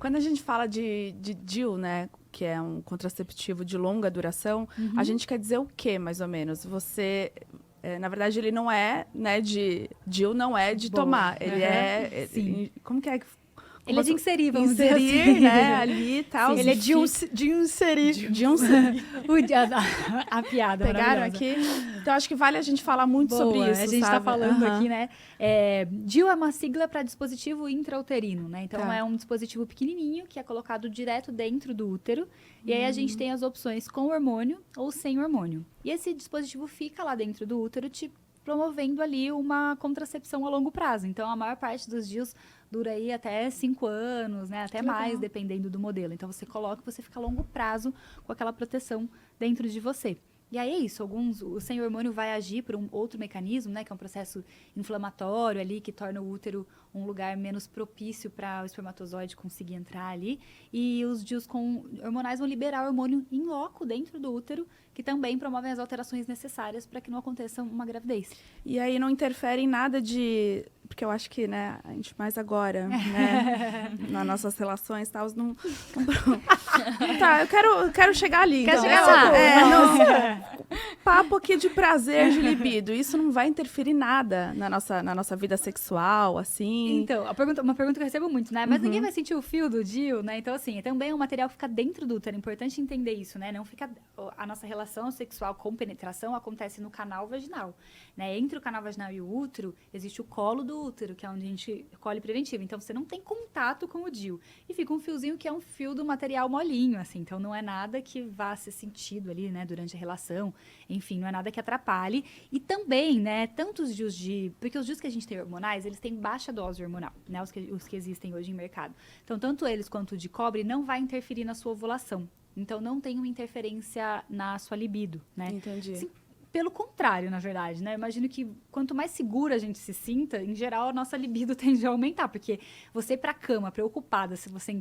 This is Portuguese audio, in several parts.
Quando a gente fala de DIU, né, que é um contraceptivo de longa duração, a gente quer dizer o quê, mais ou menos? Você, na verdade, ele não é, né, DIU não é de tomar, ele é... Sim. Como que é? Ele é de inserir, vamos dizer assim. né, ali e tal. Ele é de inserir. De inserir. A piada Pegaram maravilhosa. aqui? Então, acho que vale a gente falar muito Boa, sobre isso, a gente está sabe? falando aqui, né? DIU é uma sigla para dispositivo intrauterino, né? Então, Tá. é um dispositivo pequenininho que é colocado direto dentro do útero. E aí, a gente tem as opções com hormônio ou sem hormônio. E esse dispositivo fica lá dentro do útero, te promovendo ali uma contracepção a longo prazo. Então, a maior parte dos DIUs dura aí até 5 anos, né? Até mais, dependendo do modelo. Então, você coloca e você fica a longo prazo com aquela proteção dentro de você. E aí é isso, o sem hormônio vai agir por um outro mecanismo, né, que é um processo inflamatório ali, que torna o útero um lugar menos propício para o espermatozoide conseguir entrar ali. E os DIUs com hormonais vão liberar hormônio in loco dentro do útero, que também promovem as alterações necessárias para que não aconteça uma gravidez. E aí não interfere em nada de... Porque eu acho que, né, a gente mais agora, né, nas nossas relações e tal, não... Tá, eu quero chegar ali. Quer então. chegar lá? Papo aqui de prazer, de libido. Isso não vai interferir em nada na nossa vida sexual, assim? Então, uma pergunta que eu recebo muito, né? Mas ninguém vai sentir o fio do DIU, né? Então, assim, também é um material que fica dentro do útero. É importante entender isso, né? Não fica... A nossa relação sexual com penetração acontece no canal vaginal, né? Entre o canal vaginal e o útero, existe o colo do útero, que é onde a gente colhe preventivo. Então, você não tem contato com o DIU. E fica um fiozinho que é um fio do material molinho, assim. Então, não é nada que vá ser sentido ali, né? Durante a relação. Enfim, não é nada que atrapalhe. E também, né? Tanto os DIUs porque os DIUs que a gente tem hormonais, eles têm baixa dose hormonal, né? Os que existem hoje em mercado. Então, tanto eles quanto o de cobre não vai interferir na sua ovulação. Então, não tem uma interferência na sua libido, né? Entendi. Sim, pelo contrário, na verdade, né? Eu imagino que quanto mais segura a gente se sinta, em geral, a nossa libido tende a aumentar. Porque você ir pra cama preocupada se você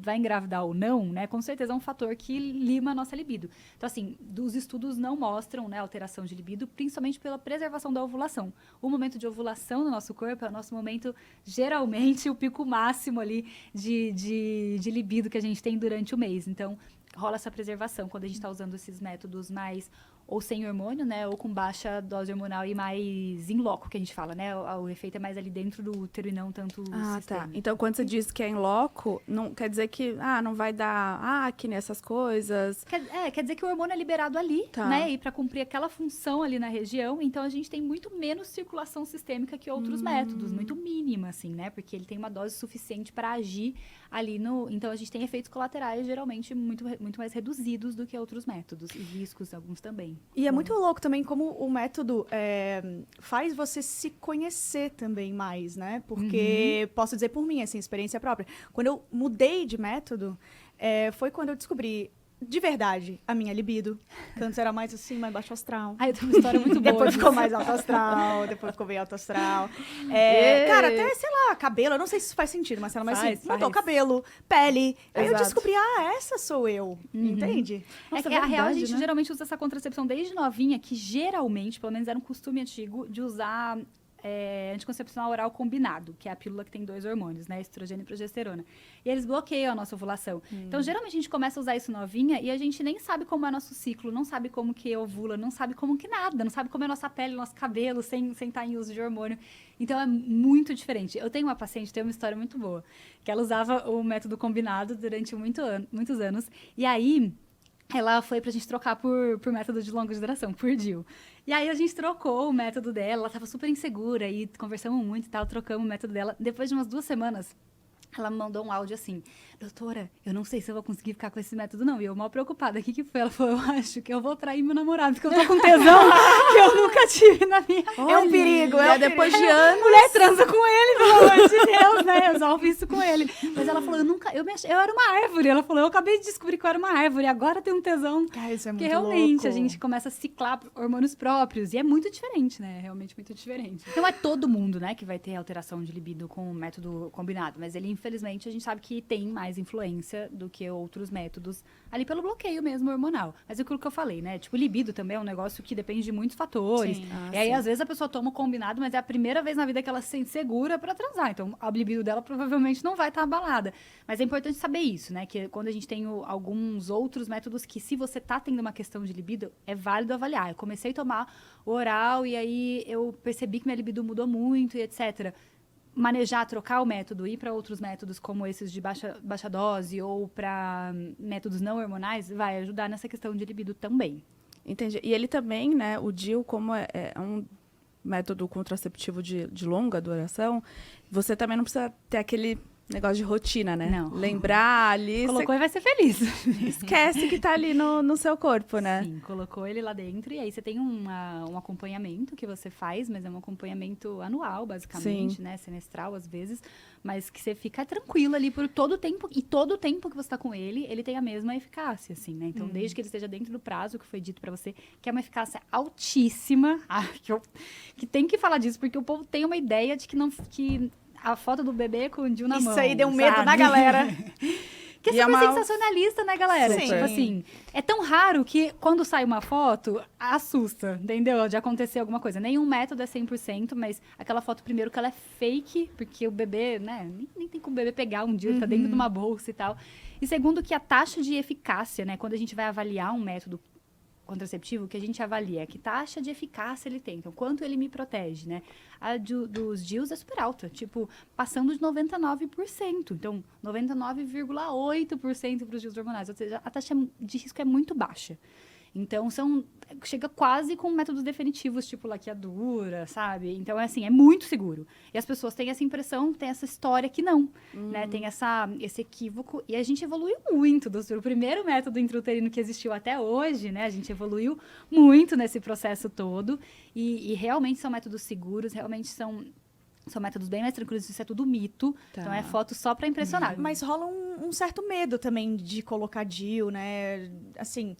vai engravidar ou não, né? Com certeza é um fator que lima a nossa libido. Então, assim, os estudos não mostram, né, alteração de libido, principalmente pela preservação da ovulação. O momento de ovulação no nosso corpo é o nosso momento, geralmente, o pico máximo ali de libido que a gente tem durante o mês. Então, rola essa preservação quando a gente está usando esses métodos mais ou sem hormônio, né, ou com baixa dose hormonal e mais in loco, que a gente fala, né, o efeito é mais ali dentro do útero e não tanto o sistema. Tá. Então, quando você diz que é in loco, não quer dizer que, não vai dar acne, essas coisas. Quer dizer que o hormônio é liberado ali, Tá. né, e para cumprir aquela função ali na região, então a gente tem muito menos circulação sistêmica que outros métodos, muito mínima, assim, né, porque ele tem uma dose suficiente para agir ali então a gente tem efeitos colaterais geralmente muito mais reduzidos do que outros métodos, e riscos alguns também. E é muito louco também como o método faz você se conhecer também mais, né? Porque, posso dizer por mim, assim, experiência própria. Quando eu mudei de método, foi quando eu descobri, de verdade, a minha libido. Que antes era mais assim, mais baixo astral. Eu tenho uma história muito boa. Depois ficou mais alto astral, depois ficou bem alto astral. Cara, até, sei lá, cabelo, eu não sei se isso faz sentido, Marcela, mas assim, mudou cabelo, pele. Aí eu Exato. descobri, essa sou eu, entende? Nossa, é a real, a gente né? geralmente usa essa contracepção desde novinha, que geralmente, pelo menos era um costume antigo, de usar anticoncepcional oral combinado, que é a pílula que tem 2 hormônios, né? Estrogênio e progesterona. E eles bloqueiam a nossa ovulação. Então, geralmente, a gente começa a usar isso novinha e a gente nem sabe como é nosso ciclo, não sabe como que ovula, não sabe como que nada, não sabe como é nossa pele, nosso cabelo, sem estar em uso de hormônio. Então, é muito diferente. Eu tenho uma paciente, tem uma história muito boa, que ela usava o método combinado durante muitos anos. E aí, ela foi pra gente trocar por método de longa duração, por DIU. E aí a gente trocou o método dela, ela tava super insegura e conversamos muito e tal, trocamos o método dela. Depois de umas 2 semanas, ela me mandou um áudio assim: doutora, eu não sei se eu vou conseguir ficar com esse método não. E eu mal preocupada, o que foi? Ela falou: eu acho que eu vou trair meu namorado, porque eu tô com tesão que eu nunca tive na minha... É um perigo, depois de anos... Mulher transa com ele, pelo amor de Deus, né? Resolve isso com ele. Mas ela falou: eu era uma árvore. Ela falou: eu acabei de descobrir que eu era uma árvore, agora tem um tesão. Cara, isso é muito Porque realmente louco. a gente começa a ciclar hormônios próprios. E é muito diferente, né? Realmente muito diferente. Não é todo mundo, né, que vai ter alteração de libido com o método combinado. Mas ele infelizmente, a gente sabe que tem mais influência do que outros métodos, ali pelo bloqueio mesmo hormonal. Mas é aquilo que eu falei, né? Tipo, libido também é um negócio que depende de muitos fatores. Sim. E aí, às vezes, a pessoa toma o combinado, mas é a primeira vez na vida que ela se sente segura pra transar. Então, a libido dela provavelmente não vai estar abalada. Mas é importante saber isso, né? Que quando a gente tem alguns outros métodos que, se você tá tendo uma questão de libido, é válido avaliar. Eu comecei a tomar o oral e aí eu percebi que minha libido mudou muito e etc. Manejar, trocar o método, ir para outros métodos como esses de baixa dose ou para métodos não hormonais, vai ajudar nessa questão de libido também. Entendi. E ele também, né, o DIU, como é um método contraceptivo de longa duração, você também não precisa ter aquele negócio de rotina, né? Não. Lembrar ali, Colocou e vai ser feliz. esquece que tá ali no seu corpo, né? Sim, colocou ele lá dentro e aí você tem um acompanhamento que você faz, mas é um acompanhamento anual, basicamente, né? Semestral, às vezes, mas que você fica tranquilo ali por todo o tempo, e todo o tempo que você tá com ele tem a mesma eficácia, assim, né? Então, desde que ele esteja dentro do prazo que foi dito pra você, que é uma eficácia altíssima, que tem que falar disso, porque o povo tem uma ideia de que a foto do bebê com o DIU na mão. Isso aí deu medo sabe? na galera. Que é E é super uma- sensacionalista, né, galera? Sim. Tipo assim, é tão raro que quando sai uma foto, assusta, entendeu? De acontecer alguma coisa. Nenhum método é 100%, mas aquela foto, primeiro, que ela é fake, porque o bebê, né, nem tem como o bebê pegar um dia, ele tá dentro de uma bolsa e tal. E segundo, que a taxa de eficácia, né, quando a gente vai avaliar um método contraceptivo, que a gente avalia que taxa de eficácia ele tem, então quanto ele me protege, né? A dos DIUs é super alta, tipo, passando de 99%, então 99,8% para os DIUs hormonais, ou seja, a taxa de risco é muito baixa. Então, chega quase com métodos definitivos, tipo laqueadura, sabe? Então, é muito seguro. E as pessoas têm essa impressão, têm essa história que não, né? Tem esse equívoco. E a gente evoluiu muito, o primeiro método intrauterino que existiu até hoje, né? A gente evoluiu muito nesse processo todo. E realmente são métodos seguros, realmente são métodos bem mais tranquilos, isso é tudo mito. Tá. Então, é foto só para impressionar. Mas rola um certo medo também de colocar DIU, né? Assim,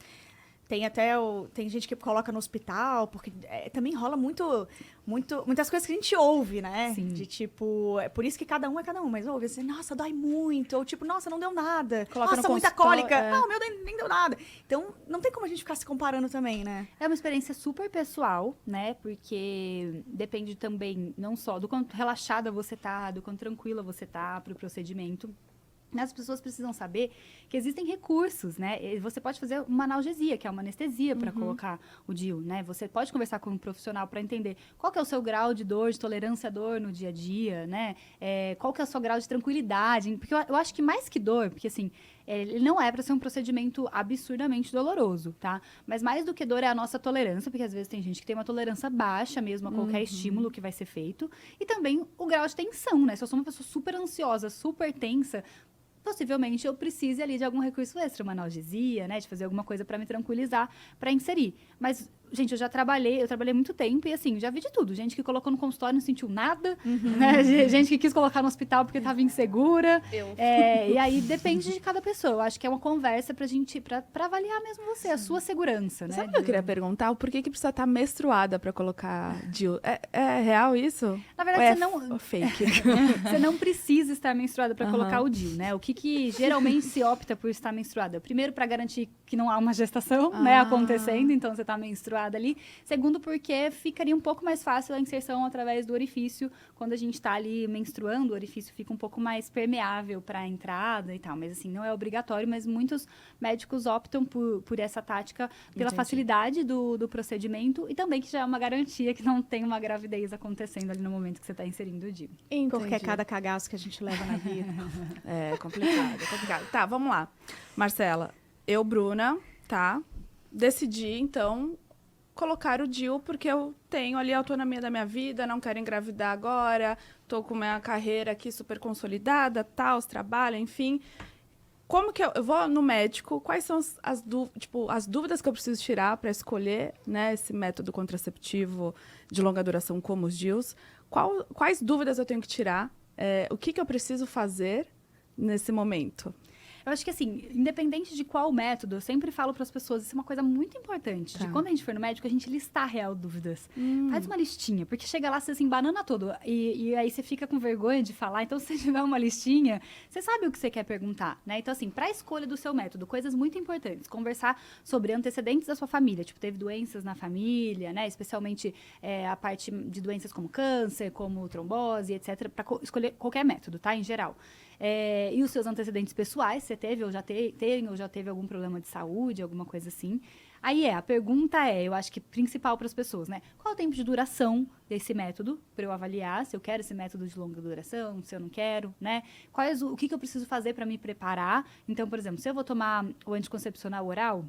tem gente que coloca no hospital, porque também rola muitas coisas que a gente ouve, né? Sim. De tipo, é por isso que cada um é cada um, mas ouve assim, nossa, dói muito, ou tipo, nossa, não deu nada. Coloca nossa, no muita consultório, cólica. é. Não, meu nem deu nada. Então, não tem como a gente ficar se comparando também, né? É uma experiência super pessoal, né? Porque depende também não só do quanto relaxada você tá, do quanto tranquila você tá pro procedimento. As pessoas precisam saber que existem recursos, né? E você pode fazer uma analgesia, que é uma anestesia para colocar o DIU, né? Você pode conversar com um profissional para entender qual que é o seu grau de dor, de tolerância à dor no dia a dia, né? Qual que é o seu grau de tranquilidade. Porque eu acho que mais que dor, porque assim, ele não é para ser um procedimento absurdamente doloroso, tá? Mas mais do que dor é a nossa tolerância, porque às vezes tem gente que tem uma tolerância baixa mesmo a qualquer estímulo que vai ser feito. E também o grau de tensão, né? Se eu sou uma pessoa super ansiosa, super tensa, possivelmente eu precise ali de algum recurso extra, uma analgesia, né, de fazer alguma coisa para me tranquilizar, para inserir. Mas, gente, eu trabalhei muito tempo e, assim, já vi de tudo. Gente que colocou no consultório e não sentiu nada, né? Gente que quis colocar no hospital porque estava insegura. E aí depende de cada pessoa. Eu acho que é uma conversa pra avaliar mesmo você, a sua segurança, né? Sabe o que eu queria perguntar? O porquê que precisa estar menstruada para colocar DIU? É real isso? Na Ou verdade, é fake? você não precisa estar menstruada para colocar o DIU, né? O que geralmente se opta por estar menstruada? Primeiro, para garantir que não há uma gestação, né, acontecendo, então você está menstruada ali. Segundo, porque ficaria um pouco mais fácil a inserção através do orifício. Quando a gente está ali menstruando, o orifício fica um pouco mais permeável para a entrada e tal. Mas, assim, não é obrigatório, mas muitos médicos optam por essa tática pela Entendi. facilidade do procedimento e também que já é uma garantia que não tem uma gravidez acontecendo ali no momento que você está inserindo o DIU. Porque é cada cagaço que a gente leva na vida. É complicado, é complicado. Tá, vamos lá. Marcela, eu, Bruna, tá? Decidi, então, colocar o DIU porque eu tenho ali a autonomia da minha vida, não quero engravidar agora, tô com minha carreira aqui super consolidada, tal, trabalho, enfim. Como que eu vou no médico? Quais são as dúvidas que eu preciso tirar para escolher, né, esse método contraceptivo de longa duração como os DIUs? Quais dúvidas eu tenho que tirar? O que eu preciso fazer nesse momento? Eu acho que, assim, independente de qual método, eu sempre falo para as pessoas, isso é uma coisa muito importante. Tá. De quando a gente for no médico, a gente listar real dúvidas. Faz uma listinha, porque chega lá, você se embanana todo. E aí você fica com vergonha de falar. Então, se você tiver uma listinha, você sabe o que você quer perguntar, né? Então, assim, para a escolha do seu método, coisas muito importantes. Conversar sobre antecedentes da sua família. Tipo, teve doenças na família, né? Especialmente a parte de doenças como câncer, como trombose, etc. Para escolher qualquer método, tá? Em geral. E os seus antecedentes pessoais, você teve ou já teve algum problema de saúde, alguma coisa assim. Aí a pergunta eu acho que principal para as pessoas, né? Qual é o tempo de duração desse método para eu avaliar se eu quero esse método de longa duração, se eu não quero, né? O que eu preciso fazer para me preparar? Então, por exemplo, se eu vou tomar o anticoncepcional oral,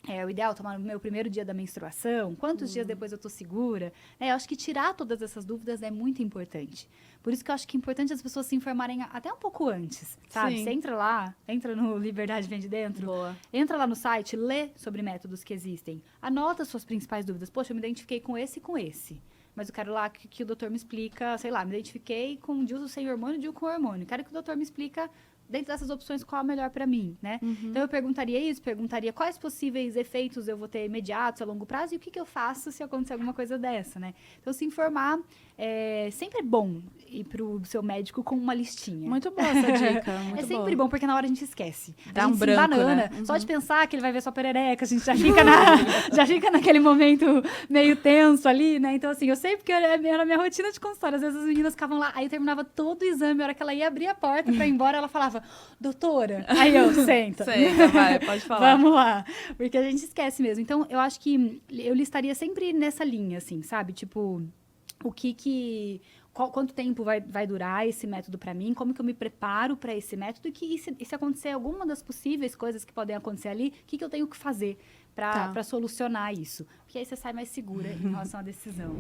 é o ideal tomar no meu primeiro dia da menstruação, quantos dias depois eu tô segura? Eu acho que tirar todas essas dúvidas é muito importante. Por isso que eu acho que é importante as pessoas se informarem até um pouco antes, sabe? Sim. Você entra no Liberdade Vem de Dentro, Boa. entra lá no site, lê sobre métodos que existem, anota suas principais dúvidas. Poxa, eu me identifiquei com esse e com esse. Mas eu quero lá que o doutor me explica, sei lá, me identifiquei com DIU sem hormônio, DIU com hormônio. Quero que o doutor me explica dentro dessas opções, qual é a melhor para mim, né? Então, eu perguntaria quais possíveis efeitos eu vou ter imediatos, a longo prazo, e o que eu faço se acontecer alguma coisa dessa, né? Então, se informar sempre é bom ir pro seu médico com uma listinha. Muito boa essa dica. Muito Sempre bom, porque na hora a gente esquece. Dá a gente um branco, banana. né? Só de pensar que ele vai ver sua perereca, a gente já fica, já fica naquele momento meio tenso ali, né? Então, assim, eu sei porque era a minha rotina de consultório. Às vezes as meninas ficavam lá, aí eu terminava todo o exame, a hora que ela ia abrir a porta pra ir embora, ela falava, doutora, aí eu, senta. Senta, vai, pode falar. Vamos lá. Porque a gente esquece mesmo. Então, eu acho que eu listaria sempre nessa linha, assim, sabe? Tipo, quanto tempo vai durar esse método para mim, como que eu me preparo para esse método e se acontecer alguma das possíveis coisas que podem acontecer ali, o que eu tenho que fazer para solucionar isso. Porque aí você sai mais segura em relação à decisão.